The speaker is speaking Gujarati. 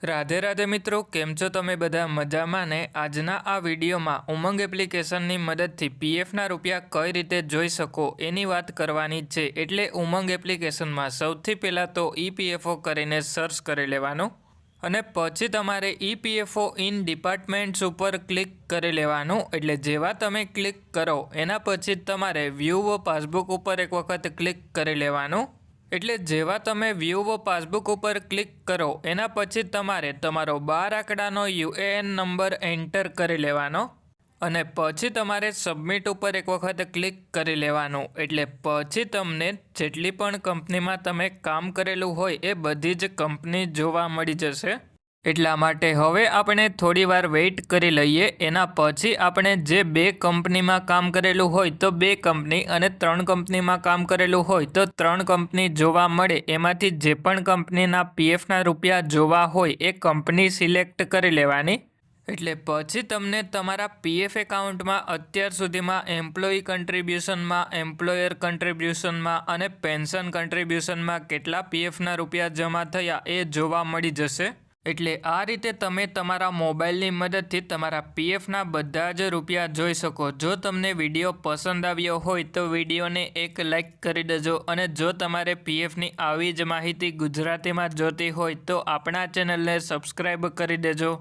રાધે રાધે મિત્રો, કેમ છો તમે બધા મજામાં ને? આજના આ વિડીયોમાં ઉમંગ એપ્લિકેશનની મદદથી પીએફના રૂપિયા કઈ રીતે જોઈ શકો એની વાત કરવાની છે। એટલે ઉમંગ એપ્લિકેશનમાં સૌથી પહેલાં તો ઈપીએફઓ કરીને સર્ચ કરી લેવાનું અને પછી તમારે ઈપીએફઓ ઇન ડિપાર્ટમેન્ટ્સ ઉપર ક્લિક કરી લેવાનું। એટલે જેવા તમે ક્લિક કરો એના પછી તમારે વ્યૂ પાસબુક ઉપર એક વખત ક્લિક કરી લેવાનું। એટલે જેવા તમે વ્યૂ પાસબુક ઉપર ક્લિક કરો એના પછી તમારે તમારો 12 આંકડાનો યુએએન નંબર એન્ટર કરી લેવાનો અને પછી તમારે સબમિટ ઉપર એક વખત ક્લિક કરી લેવાનું। એટલે પછી તમને જેટલી પણ કંપનીમાં તમે કામ કરેલું હોય એ બધી જ કંપની જોવા મળી જશે। એટલા માટે હવે આપણે થોડી વાર વેઇટ કરી લઈએ। એના પછી આપણે જે 2 કંપનીમાં કામ કરેલું હોય તો 2 કંપની અને 3 કંપનીમાં કામ કરેલું હોય તો 3 કંપની જોવા મળે। એમાંથી જે પણ કંપનીના પીએફના રૂપિયા જોવા હોય એ કંપની સિલેક્ટ કરી લેવાની। એટલે પછી તમને તમારા પીએફ એકાઉન્ટમાં અત્યાર સુધીમાં એમ્પ્લોયી કન્ટ્રીબ્યુશનમાં, એમ્પ્લોયર કન્ટ્રીબ્યુશનમાં અને પેન્શન કન્ટ્રીબ્યુશનમાં કેટલા પીએફના રૂપિયા જમા થયા એ જોવા મળી જશે। એટલે આ રીતે તમે તમારા મોબાઈલની મદદથી તમારા પીએફના બધા જ રૂપિયા જોઈ શકો। જો તમને વિડીયો પસંદ આવ્યો હોય તો વિડીયોને એક લાઇક કરી દેજો અને જો તમારે પીએફની આવી જ માહિતી ગુજરાતીમાં જોતી હોય તો આપણા ચેનલને સબસ્ક્રાઈબ કરી દેજો।